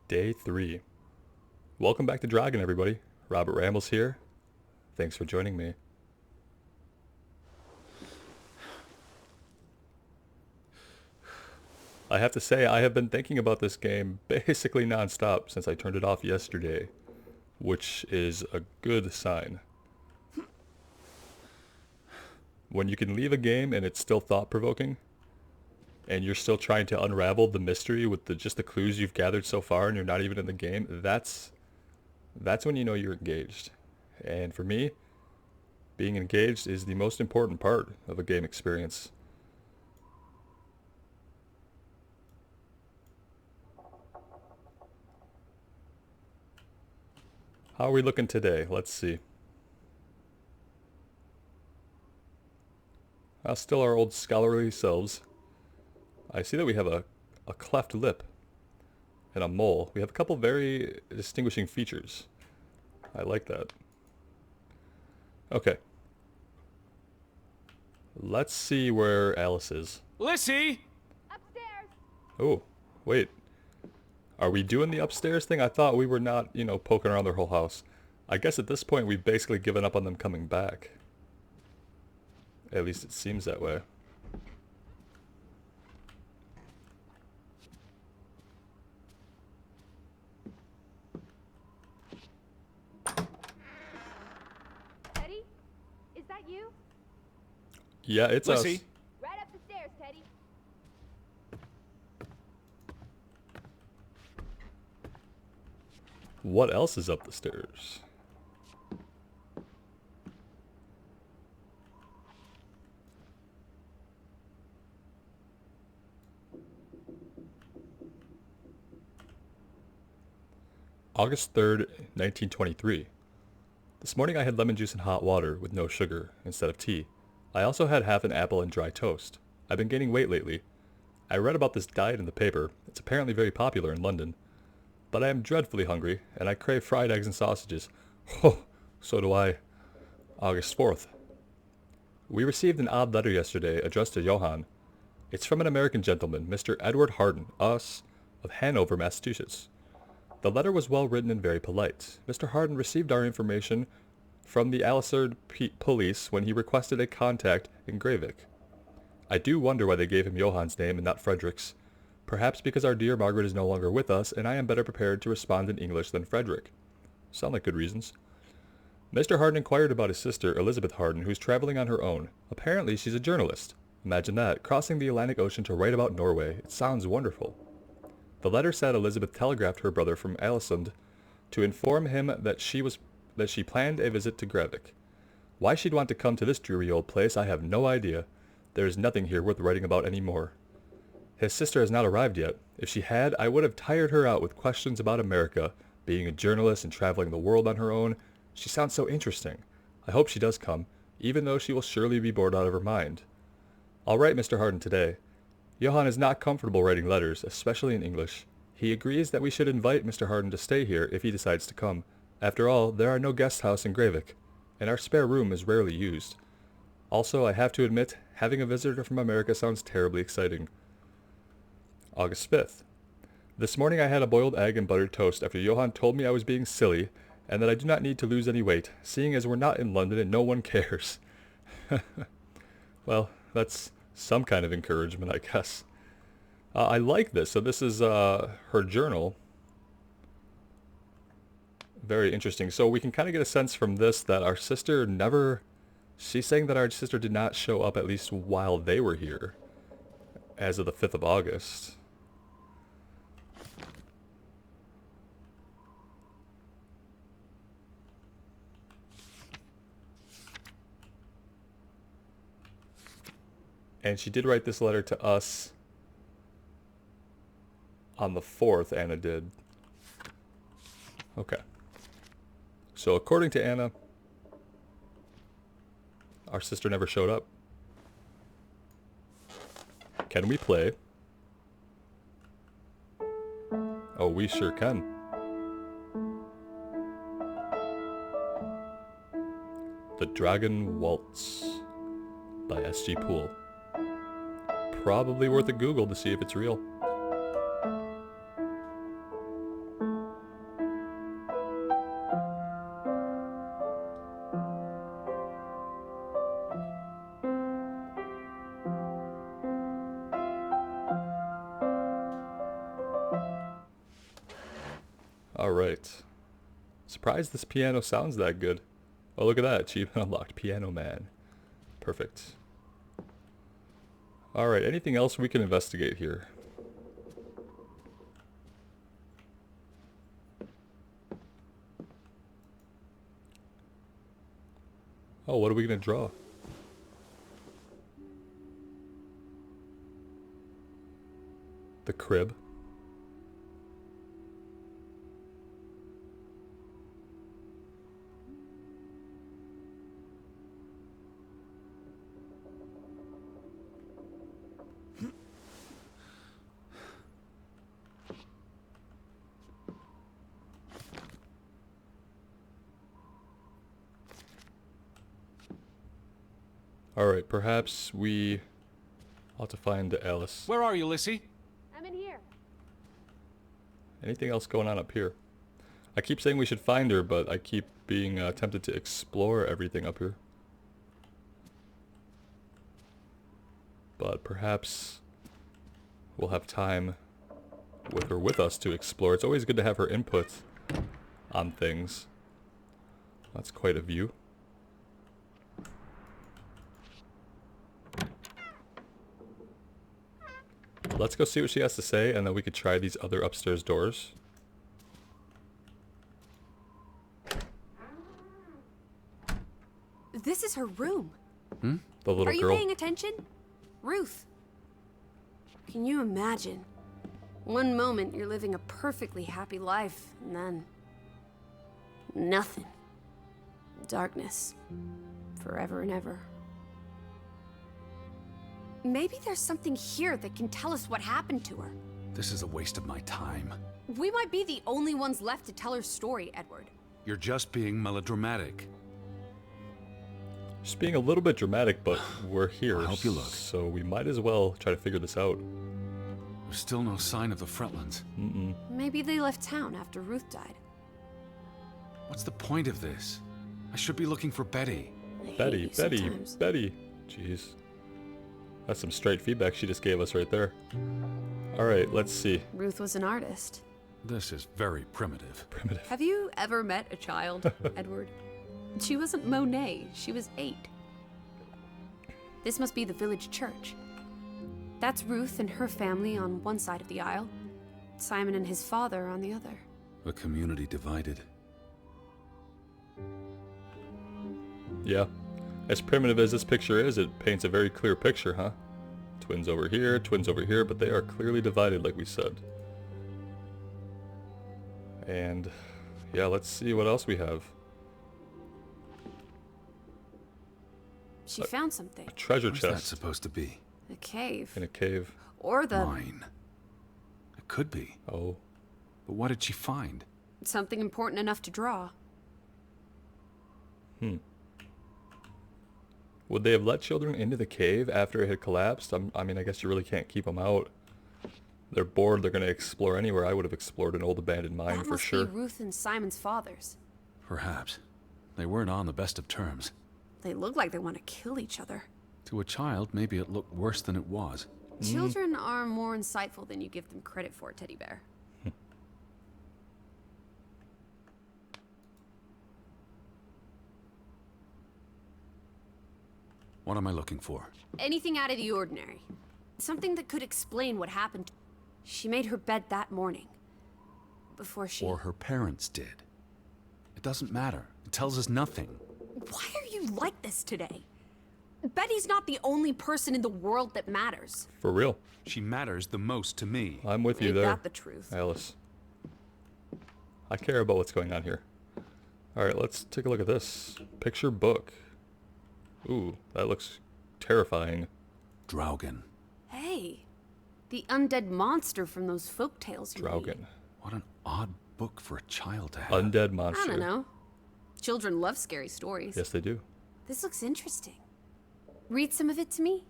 Day 3. Welcome back to Draugen, everybody. Robert Rambles here. Thanks for joining me. I have to say, I have been thinking about this game basically non-stop since I turned it off yesterday, which is a good sign. When you can leave a game and it's still thought-provoking, and you're still trying to unravel the mystery with just the clues you've gathered so far and you're not even in the game, that's when you know you're engaged. And for me, being engaged is the most important part of a game experience. How are we looking today? Let's see. Still our old scholarly selves. I see that we have a cleft lip and a mole. We have a couple very distinguishing features. I like that. Okay. Let's see where Alice is. Lissie! Upstairs! Oh, wait. Are we doing the upstairs thing? I thought we were not, poking around their whole house. I guess at this point we've basically given up on them coming back. At least it seems that way. Teddy? Is that you? Yeah, it's us. Lissie? Right up the stairs, Teddy. What else is up the stairs? August 3rd, 1923. This morning I had lemon juice and hot water with no sugar instead of tea. I also had half an apple and dry toast. I've been gaining weight lately. I read about this diet in the paper. It's apparently very popular in London. But I am dreadfully hungry, and I crave fried eggs and sausages. Oh, so do I. August 4th. We received an odd letter yesterday addressed to Johann. It's from an American gentleman, Mr. Edward Harden, us, of Hanover, Massachusetts. The letter was well written and very polite. Mr. Harden received our information from the Alisard police when he requested a contact in Gravik. I do wonder why they gave him Johann's name and not Frederick's. Perhaps because our dear Margaret is no longer with us, and I am better prepared to respond in English than Frederick. Sound like good reasons. Mr. Harden inquired about his sister, Elizabeth Harden, who's traveling on her own. Apparently she's a journalist. Imagine that, crossing the Atlantic Ocean to write about Norway. It sounds wonderful. The letter said Elizabeth telegraphed her brother from Alisund to inform him that she planned a visit to Gravik. Why she'd want to come to this dreary old place, I have no idea. There is nothing here worth writing about any more. His sister has not arrived yet. If she had, I would have tired her out with questions about America, being a journalist and traveling the world on her own. She sounds so interesting. I hope she does come, even though she will surely be bored out of her mind. I'll write Mr. Harden today. Johann is not comfortable writing letters, especially in English. He agrees that we should invite Mr. Harden to stay here if he decides to come. After all, there are no guest house in Gravik, and our spare room is rarely used. Also, I have to admit, having a visitor from America sounds terribly exciting. August 5th. This morning I had a boiled egg and buttered toast after Johann told me I was being silly and that I do not need to lose any weight, seeing as we're not in London and no one cares. Well, that's some kind of encouragement, I guess. I like this. So this is her journal. Very interesting. So we can kind of get a sense from this that our sister never... She's saying that our sister did not show up at least while they were here, as of the 5th of August. And she did write this letter to us on the 4th, Anna did. Okay. So according to Anna, our sister never showed up. Can we play? Oh, we sure can. The Draugen Waltz by S.G. Poole. Probably worth a Google to see if it's real. Alright. Surprised this piano sounds that good. Oh, look at that. Achievement unlocked. Piano Man. Perfect. Alright, anything else we can investigate here? Oh, what are we going to draw? The crib. Alright, perhaps we ought to find Alice. Where are you, Lissie? I'm in here. Anything else going on up here? I keep saying we should find her, but I keep being tempted to explore everything up here. But perhaps we'll have time with her with us to explore. It's always good to have her input on things. That's quite a view. Let's go see what she has to say, and then we could try these other upstairs doors. This is her room. The little Are you girl. paying attention? Ruth. Can you imagine? One moment you're living a perfectly happy life, and then... nothing. Darkness. Forever and ever. Maybe there's something here that can tell us what happened to her. This is a waste of my time. We might be the only ones left to tell her story, Edward. You're just being melodramatic. Just being a little bit dramatic, but we're here. I'll help you look. So we might as well try to figure this out. There's still no sign of the Fretlands. Maybe they left town after Ruth died. What's the point of this? I should be looking for Betty. I hate Betty, you Betty, sometimes. Betty. Jeez. That's some straight feedback she just gave us right there. Alright, let's see. Ruth was an artist. This is very primitive. Primitive. Have you ever met a child, Edward? She wasn't Monet, she was 8. This must be the village church. That's Ruth and her family on one side of the aisle, Simon and his father on the other. A community divided. Yeah. As primitive as this picture is, it paints a very clear picture, huh? Twins over here, but they are clearly divided like we said. And yeah, let's see what else we have. She found something. A treasure What's that chest supposed to be? A cave. in a cave. Or the... Mine. It could be. Oh. But what did she find? something important enough to draw. Would they have let children into the cave after it had collapsed? I mean, I guess you really can't keep them out. They're bored, they're going to explore anywhere. I would have explored an old abandoned mine That for must sure. be Ruth and Simon's fathers. Perhaps. They weren't on the best of terms. They look like they want to kill each other. To a child, maybe it looked worse than it was. Children are more insightful than you give them credit for, Teddy Bear. What am I looking for? Anything out of the ordinary. Something that could explain what happened. She made her bed that morning. Before she... Or her parents did. It doesn't matter. It tells us nothing. Why are you like this today? Betty's not the only person in the world that matters. For real. She matters the most to me. I'm with you Ain't there, that the truth? Alice. I care about what's going on here. Alright, let's take a look at this. Picture book. Ooh, that looks terrifying. Draugen. Hey, the undead monster from those folk tales you read. Draugen. What an odd book for a child to have. Undead I monster. don't know. Children love scary stories. Yes, they do. This looks interesting. Read some of it to me,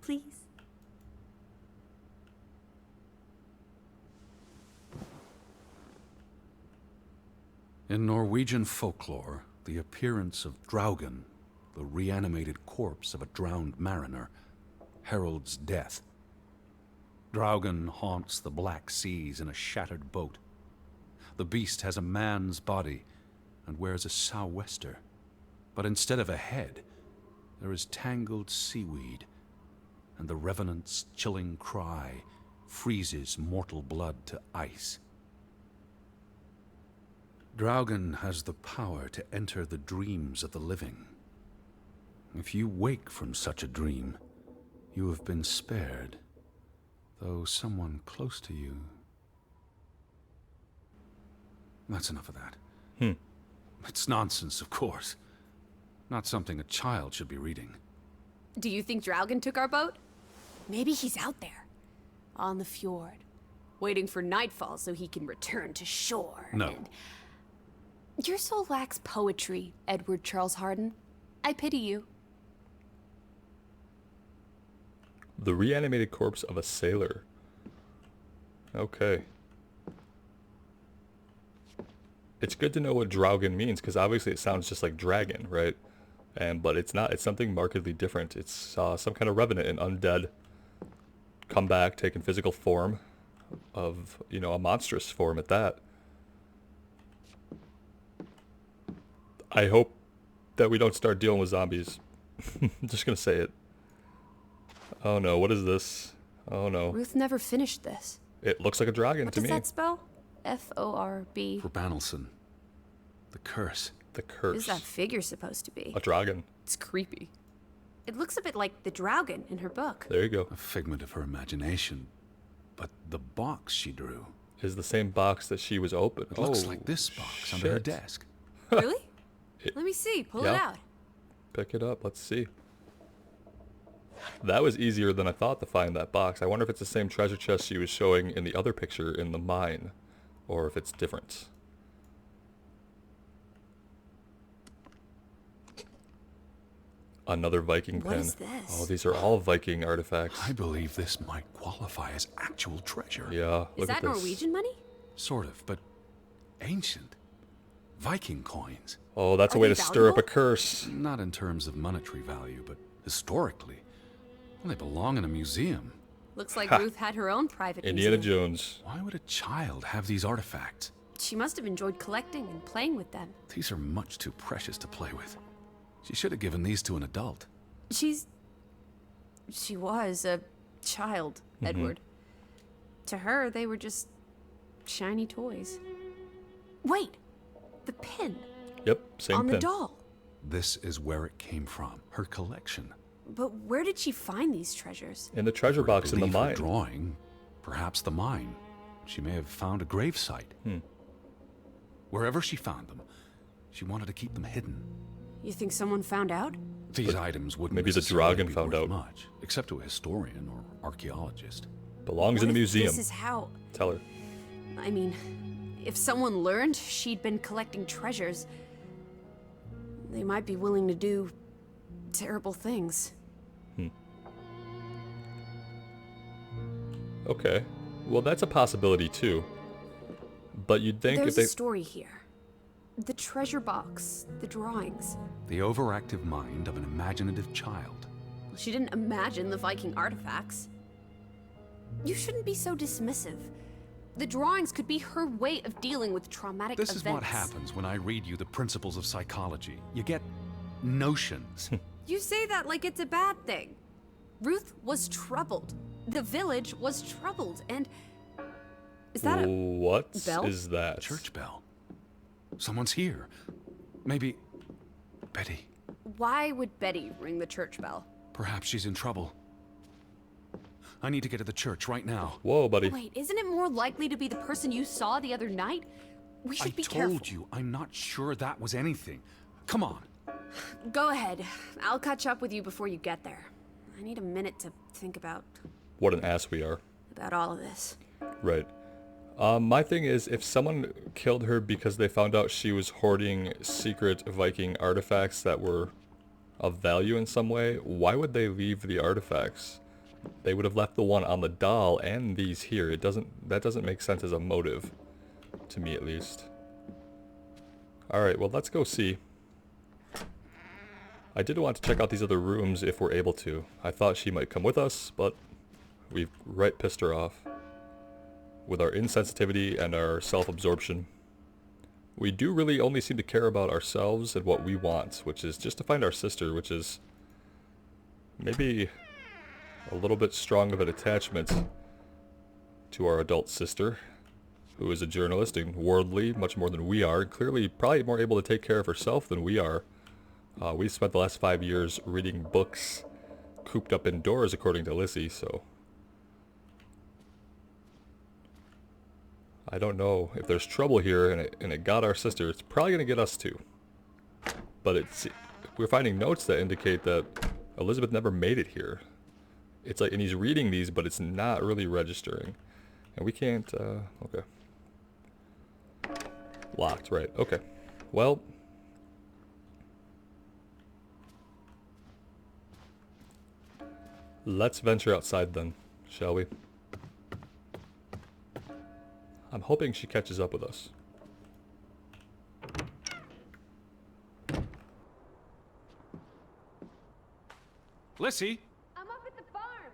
please. In Norwegian folklore, the appearance of Draugen, the reanimated corpse of a drowned mariner, heralds death. Draugen haunts the Black Seas in a shattered boat. The beast has a man's body and wears a sou'wester. But instead of a head, there is tangled seaweed, and the revenant's chilling cry freezes mortal blood to ice. Draugen has the power to enter the dreams of the living. If you wake from such a dream, you have been spared, though someone close to you... That's enough of that. It's nonsense, of course. Not something a child should be reading. Do you think Draugen took our boat? Maybe he's out there, on the fjord, waiting for nightfall so he can return to shore. No. And... Your soul lacks poetry, Edward Charles Harden. I pity you. The reanimated corpse of a sailor. Okay. It's good to know what Draugen means, because obviously it sounds just like dragon, right? But it's not. It's something markedly different. It's some kind of revenant, an undead, come back, taking physical form of, you know, a monstrous form at that. I hope that we don't start dealing with zombies. I'm just gonna say it. Oh no, what is this? Oh no. Ruth never finished this. It looks like a dragon What to does me. that spell? F-O-R-B. For Banelson, the curse. The curse. Who's that figure supposed to be? A dragon. It's creepy. It looks a bit like the Draugen in her book. There you go. A figment of her imagination. But the box she drew... Is the same box that she was open. It looks like this box under her shit. desk. Really? Let me see. Pull it Yeah. out. Pick it up. Let's see. That was easier than I thought to find that box. I wonder if it's the same treasure chest she was showing in the other picture in the mine, or if it's different. Another Viking What pen. is this? Oh, these are all Viking artifacts. I believe this might qualify as actual treasure. Yeah, Is look that at this. Norwegian money? Sort of, but ancient. Viking coins. Oh, that's a Are way they to stir up a valuable? curse. Not in terms of monetary value, but historically. Well, they belong in a museum. Looks like Ha. Ruth had her own private Indiana museum. Jones. Why would a child have these artifacts? She must have enjoyed collecting and playing with them. These are much too precious to play with. She should have given these to an adult. She was a child, Edward. To her, they were just shiny toys. Wait! The pin Yep, same on pin. the doll. This is where it came from. Her collection. But where did she find these treasures? In the treasure box in the Believe her mine. drawing, perhaps the mine. She may have found a gravesite. Wherever she found them, she wanted to keep them hidden. You think someone found out? These items wouldn't maybe the necessarily Draugen be found worth out. much, except to a historian or archaeologist. Belongs in What a if museum. This is how... Tell her. I mean, if someone learned she'd been collecting treasures, they might be willing to do terrible things. Okay. Well, that's a possibility too. But you'd think There's if they... a story here. The treasure box, the drawings. The overactive mind of an imaginative child. She didn't imagine the Viking artifacts. You shouldn't be so dismissive. The drawings could be her way of dealing with traumatic This events. is what happens when I read you the principles of psychology. You get notions. You say that like it's a bad thing. Ruth was troubled. The village was troubled, and... Is that a... What bell? is that? Church bell. Someone's here. Maybe Betty. Why would Betty ring the church bell? Perhaps she's in trouble. I need to get to the church right now. Whoa, buddy. Wait, isn't it more likely to be the person you saw the other night? We I should be told careful. you, I'm not sure that was anything. Come on. Go ahead. I'll catch up with you before you get there. I need a minute to think about What an ass we are. all of this. Right. My thing is, if someone killed her because they found out she was hoarding secret Viking artifacts that were of value in some way, why would they leave the artifacts? They would have left the one on the doll and these here. That doesn't make sense as a motive, to me at least. Alright, well let's go see. I did want to check out these other rooms if we're able to. I thought she might come with us, but we've right pissed her off with our insensitivity and our self-absorption. We do really only seem to care about ourselves and what we want, which is just to find our sister, which is maybe a little bit strong of an attachment to our adult sister, who is a journalist and worldly, much more than we are, and clearly probably more able to take care of herself than we are. We spent the last 5 years reading books cooped up indoors, according to Lissie, so I don't know. If there's trouble here and it got our sister, it's probably going to get us too. But we're finding notes that indicate that Elizabeth never made it here. It's like, and he's reading these, but it's not really registering. And we can't, okay. Locked, right, okay. Well, let's venture outside then, shall we? I'm hoping she catches up with us. Lissie! I'm up at the farm.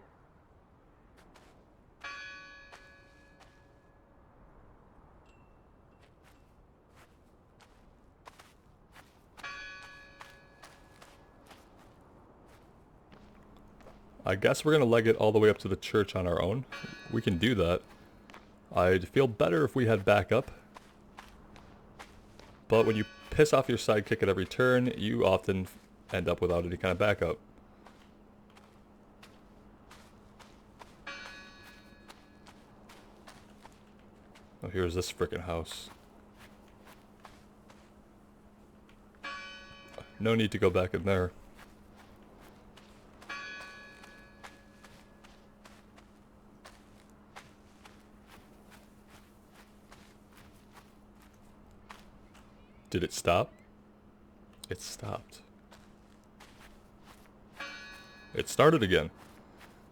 I guess we're gonna leg it all the way up to the church on our own. We can do that. I'd feel better if we had backup. But when you piss off your sidekick at every turn, you often end up without any kind of backup. Oh, here's this frickin' house. No need to go back in there. Did it stop? It stopped. It started again.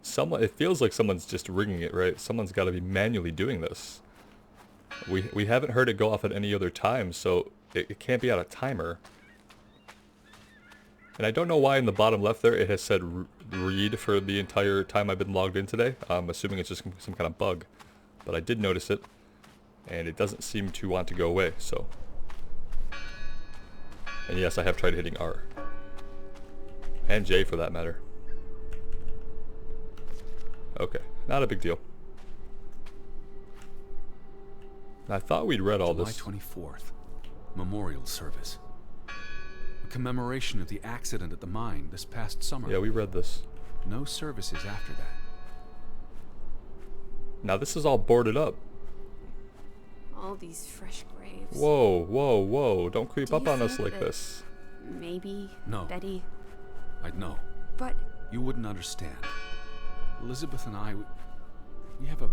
It feels like someone's just ringing it, right? Someone's got to be manually doing this. We haven't heard it go off at any other time, so it can't be on a timer. And I don't know why in the bottom left there it has said read for the entire time I've been logged in today. I'm assuming it's just some kind of bug. But I did notice it, and it doesn't seem to want to go away, so... And yes, I have tried hitting R. And J for that matter. Okay, not a big deal. I thought we'd read all this. July 24th. Memorial service. A commemoration of the accident at the mine this past summer. Yeah, we read this. No services after that. Now this is all boarded up. All these fresh graves. Whoa, whoa, whoa. Don't creep Do up you on us think like that this. Maybe No. Betty. I'd know. But You wouldn't understand. Elizabeth and I, we have a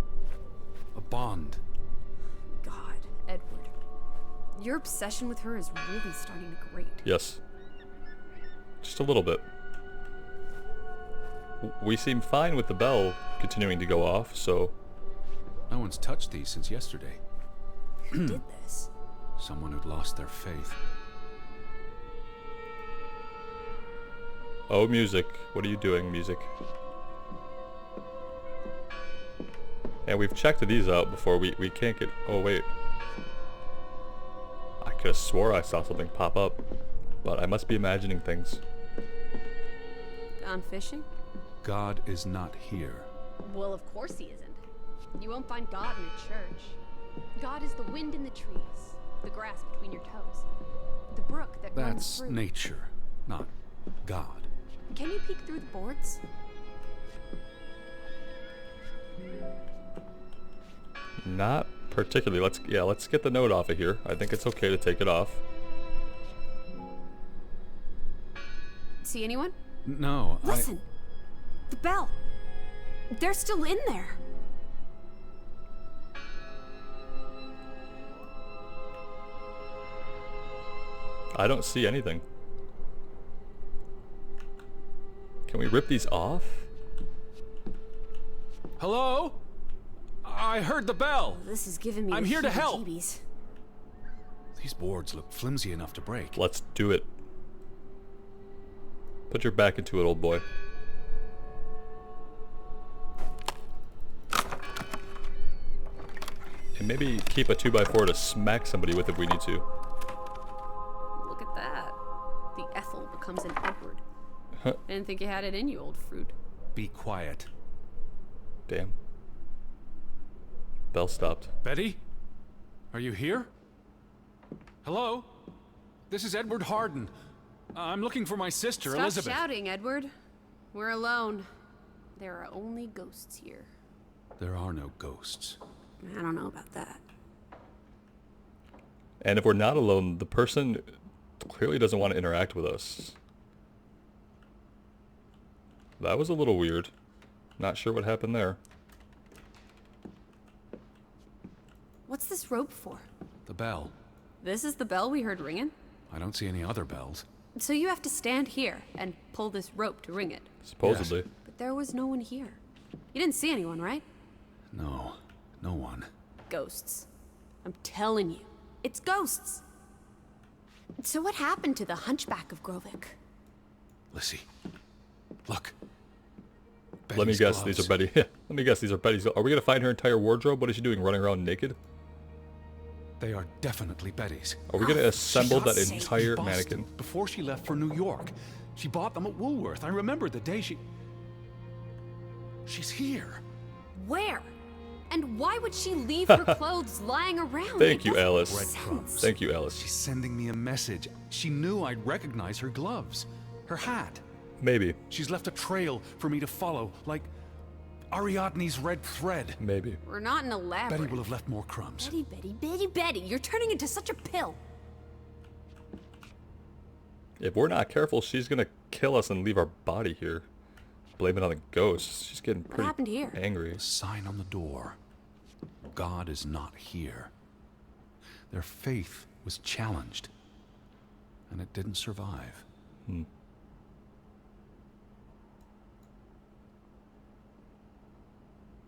bond. God, Edward. Your obsession with her is really starting to grate. Yes. Just a little bit. We seem fine with the bell continuing to go off, so... No one's touched these since yesterday. Who did this? Someone who'd lost their faith. Oh, music. What are you doing, music? And we've checked these out before. We can't get... Oh, wait. I could have swore I saw something pop up. But I must be imagining things. Gone fishing? God is not here. Well, of course he isn't. You won't find God in a church. God is the wind in the trees, the grass between your toes, the brook that runs That's through. nature, not God. Can you peek through the boards? Not particularly. Let's get the note off of here. I think it's okay to take it off. See anyone? No, Listen! The bell! They're still in there! I don't see anything. Can we rip these off? Hello? I heard the bell. This is giving me I'm the here to help. heebie-jeebies. These boards look flimsy enough to break. Let's do it. Put your back into it, old boy. And maybe keep a 2x4 to smack somebody with if we need to. comes in Edward. I didn't think you had it in you, old fruit. Be quiet. Damn. Bell stopped. Betty? Are you here? Hello? This is Edward Harden. I'm looking for my sister, Stop Elizabeth. shouting, Edward. We're alone. There are only ghosts here. There are no ghosts. I don't know about that. And if we're not alone, the person clearly doesn't want to interact with us. That was a little weird. Not sure what happened there. What's this rope for? The bell. This is the bell we heard ringing? I don't see any other bells. So you have to stand here and pull this rope to ring it. Supposedly. Yes. But there was no one here. You didn't see anyone, right? No, no one. Ghosts. I'm telling you, it's ghosts. So what happened to the hunchback of Grovik? Lissie, look. Let me Betty's guess, gloves. these are Betty. Let me guess, these are Betty's. Are we gonna find her entire wardrobe? What is she doing, running around naked? They are definitely Betty's. Are we gonna assemble that God's sake. entire Boston, mannequin? Before she left for New York. She bought them at Woolworth. I remember the day She's here. Where? And why would she leave her clothes lying around? Thank It you, doesn't Alice. make sense. Thank you, Alice. She's sending me a message. She knew I'd recognize her gloves, her hat. Maybe. She's left a trail for me to follow, like Ariadne's red thread. Maybe. We're not in a Betty labyrinth. will have left more crumbs. Betty, you're turning into such a pill. If we're not careful, she's gonna kill us and leave our body here. Blame it on the ghosts. She's getting pretty happened here? angry. A sign on the door. God is not here. Their faith was challenged, and it didn't survive.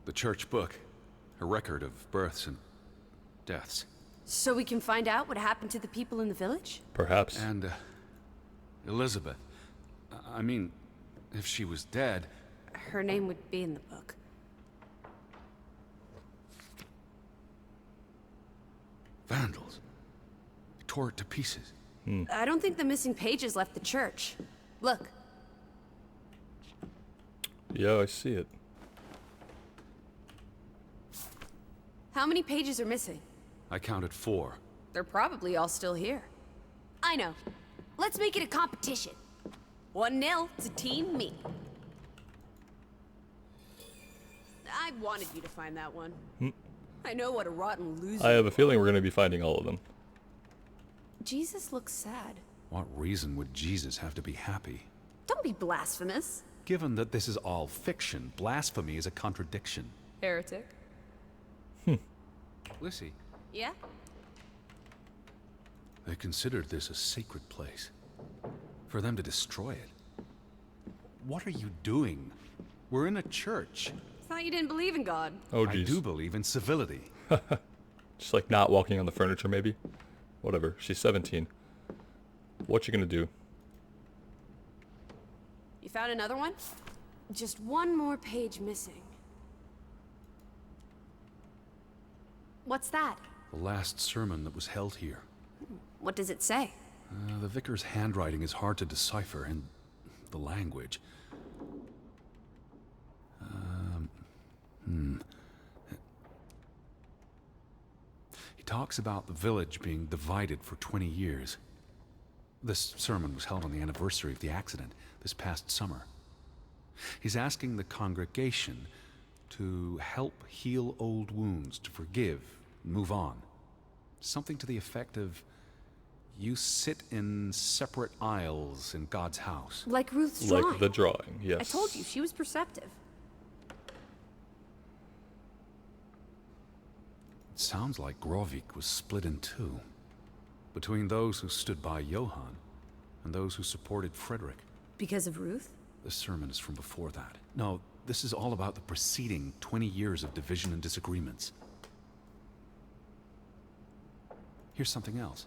The church book, a record of births and deaths. So we can find out what happened to the people in the village? Perhaps. And Elizabeth. I mean, if she was dead, Her name would be in the book. vandals. They tore it to pieces. I don't think the missing pages left the church. Look, Yeah, I see it. how many pages are missing? I counted 4. They're probably all still here. I know. Let's make it a competition. 1-0 to Team Me. I wanted you to find that one. I know what a rotten loser. I have a feeling we're gonna be finding all of them. Jesus looks sad. What reason would Jesus have to be happy? Don't be blasphemous. Given that this is all fiction, blasphemy is a contradiction. Heretic. Lissie, Yeah? they considered this a sacred place. For them to destroy it. What are you doing? We're in a church. Thought you didn't believe in God. Oh, I jeez. do believe in civility. Just like not walking on the furniture, maybe. Whatever. She's 17. What you gonna do? You found another one? Just one more page missing. What's that? The last sermon that was held here. What does it say? The vicar's handwriting is hard to decipher, and the language. He talks about the village being divided for 20 years. This sermon was held on the anniversary of the accident this past summer. He's asking the congregation to help heal old wounds, to forgive, move on. Something to the effect of, you sit in separate aisles in God's house. Like Ruth's drawing. Like the drawing, yes. I told you, she was perceptive. It sounds like Grovik was split in two, between those who stood by Johann and those who supported Frederick. Because of Ruth? This sermon is from before that. No, this is all about the preceding 20 years of division and disagreements. Here's something else.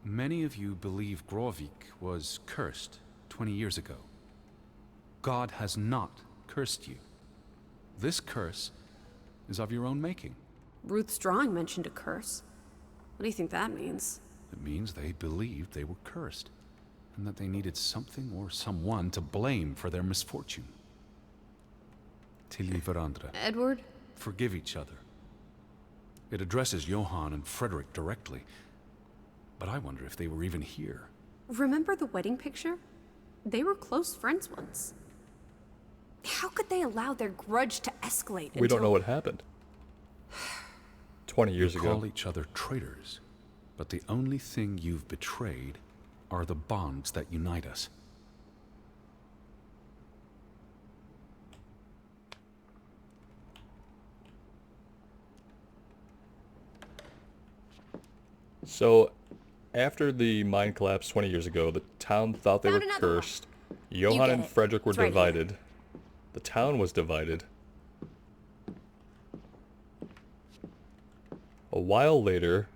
Many of you believe Grovik was cursed 20 years ago. God has not cursed you. This curse is of your own making. Ruth's drawing mentioned a curse. What do you think that means? It means they believed they were cursed. and that they needed something or someone to blame for their misfortune. Till varandra. Edward? Forgive each other. It addresses Johann and Frederick directly, but I wonder if they were even here. Remember the wedding picture? They were close friends once. How could they allow their grudge to escalate We don't know what happened. 20 years You ago. call each other traitors, but the only thing you've betrayed are the bonds that unite us. So, after the mine collapse 20 years ago, the town thought they Found were another one. cursed. Johann get and it. Frederick were It's right here. divided. The town was divided. A while later,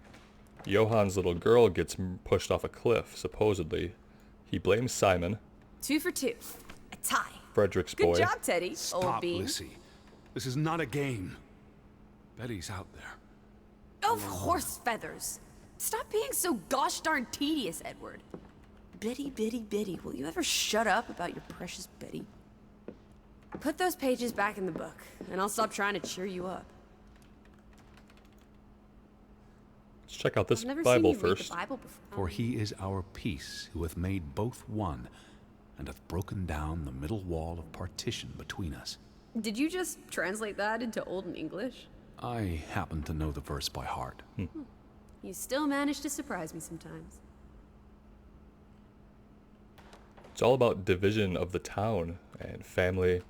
Johann's little girl gets pushed off a cliff, supposedly. He blames Simon, 2 for 2. A tie. Frederick's Good boy. job, Teddy. Old Stop, bean. Lissie. This is not a game. Betty's out there. Of horse feathers. Stop being so gosh darn tedious, Edward. Biddy, biddy, biddy. Will you ever shut up about your precious Betty? Put those pages back in the book, and I'll stop trying to cheer you up. Let's check out this I've never Bible seen you read first. the Bible before. For he is our peace, who hath made both one, and hath broken down the middle wall of partition between us. Did you just translate that into Old English? I happen to know the verse by heart. You still manage to surprise me sometimes. It's all about division of the town and family.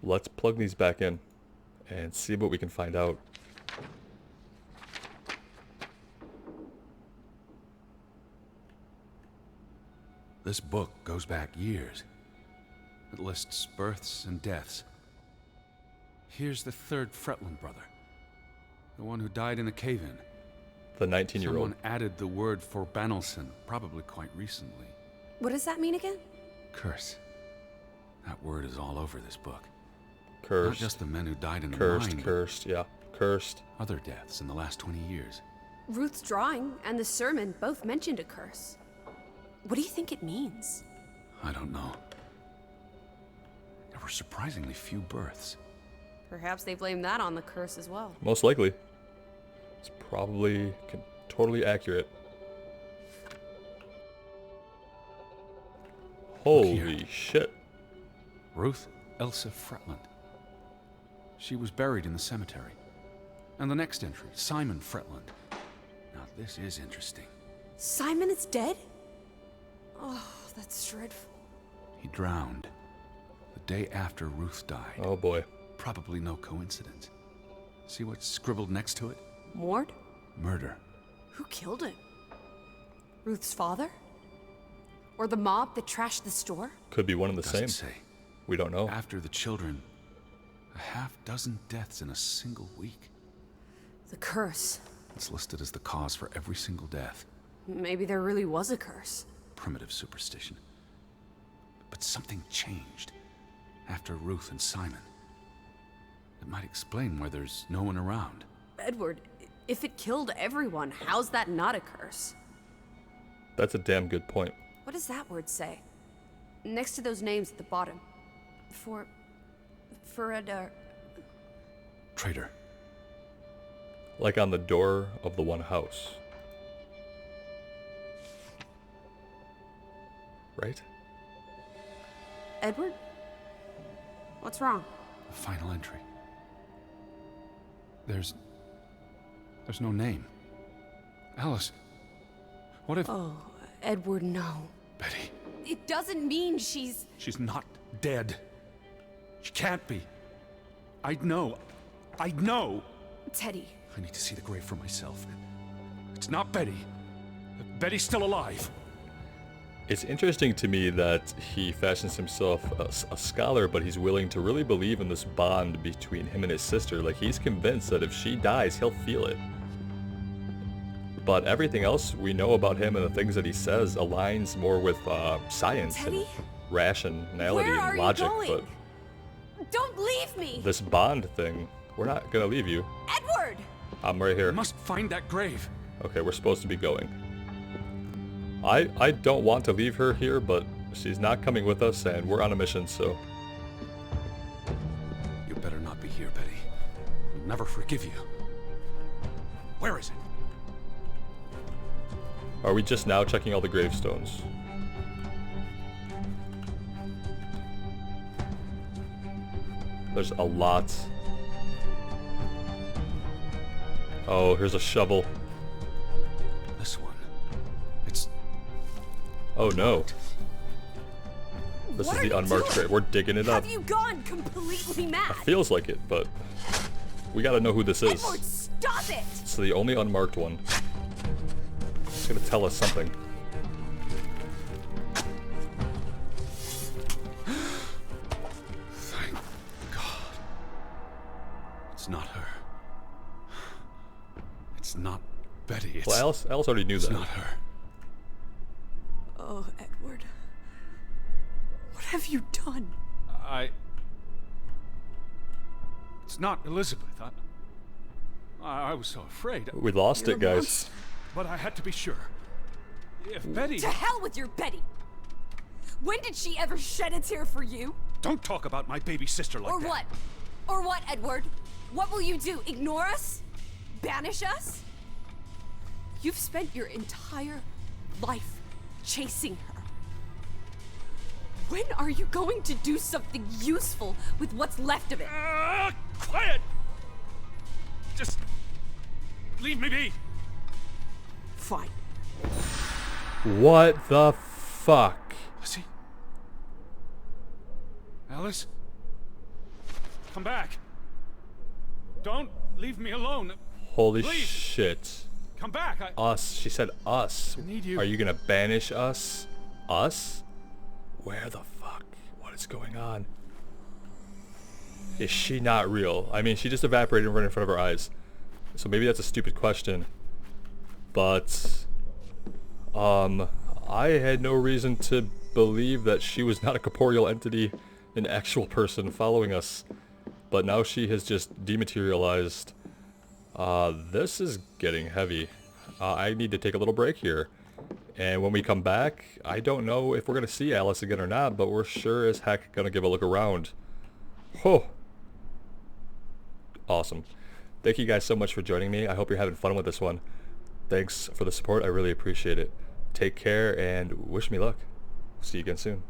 Let's plug these back in and see what we can find out. This book goes back years. It lists births and deaths. Here's the third Fretland brother. The one who died in the cave-in. The 19-year-old. Someone added the word for Banelson, probably quite recently. What does that mean again? Curse. That word is all over this book. Not Cursed. just the men who died in the Cursed, mine, cursed, yeah. Cursed. but other deaths in the last 20 years. Ruth's drawing and the sermon both mentioned a curse. What do you think it means? I don't know. There were surprisingly few births. Perhaps they blame that on the curse as well. Most likely. It's probably totally accurate. Holy shit. Ruth Elsa Fretland. She was buried in the cemetery. And the next entry, Simon Fretland. Now this is interesting. Simon is dead? Oh, that's dreadful. He drowned the day after Ruth died. Oh boy. Probably no coincidence. See what's scribbled next to it? Mord? Murder. Who killed him? Ruth's father? Or the mob that trashed the store? Could be one and the Doesn't same. say. We don't know. After the children, a half-dozen deaths in a single week. The curse. It's listed as the cause for every single death. Maybe there really was a curse. Primitive superstition. But something changed after Ruth and Simon. It might explain why there's no one around. Edward, if it killed everyone, how's that not a curse? That's a damn good point. What does that word say? Next to those names at the bottom. For Traitor. Like on the door of the one house. Right? Edward? What's wrong? The final entry. There's no name. Alice, what if... Oh, Edward, no. Betty, It doesn't mean she's... she's not dead. She can't be. I'd know. I'd know. Teddy. I need to see the grave for myself. It's not Betty. Betty's still alive. It's interesting to me that he fashions himself a scholar, but he's willing to really believe in this bond between him and his sister. Like, he's convinced that if she dies, he'll feel it. But everything else we know about him and the things that he says aligns more with science Teddy? and rationality Where are and you logic. going? But Don't leave me! this bond thing, we're not gonna leave you. Edward! I'm right here. I must find that grave. Okay, we're supposed to be going. I don't want to leave her here, but she's not coming with us, and we're on a mission, so... You better not be here, Betty. I'll never forgive you. Where is it? Are we just now checking all the gravestones? There's a lot. Oh, here's a shovel. This one. It's... Oh no. This What is are the you unmarked doing? grave. We're digging it up. Have you gone completely mad? Feels like it, but we gotta know who this is. Edward, stop it! It's the only unmarked one. It's gonna tell us something. Thank God. It's not her. It's not Betty. It's, Well, Alice already knew it's that. not her. Oh, Edward. What have you done? It's not Elizabeth. I was so afraid. We lost You're it, a guys. monster. But I had to be sure. If Betty... To hell with your Betty! When did she ever shed a tear for you? Don't talk about my baby sister like Or that. what? Or what, Edward? What will you do? Ignore us? Banish us? You've spent your entire life chasing her. When are you going to do something useful with what's left of it? Quiet! Just... leave me be. Fine. What the fuck? Lissie? Alice? Come back. Don't leave me alone. Holy Please. shit. Come back. Us. She said us. I need you. Are you gonna banish us? Us? Where the fuck? What is going on? Is she not real? I mean, she just evaporated right in front of our eyes. So maybe that's a stupid question. But... I had no reason to believe that she was not a corporeal entity, an actual person following us. But now she has just dematerialized. This is getting heavy. I need to take a little break here. And when we come back, I don't know if we're going to see Alice again or not, but we're sure as heck going to give a look around. Oh. Awesome. Thank you guys so much for joining me. I hope you're having fun with this one. Thanks for the support. I really appreciate it. Take care and wish me luck. See you again soon.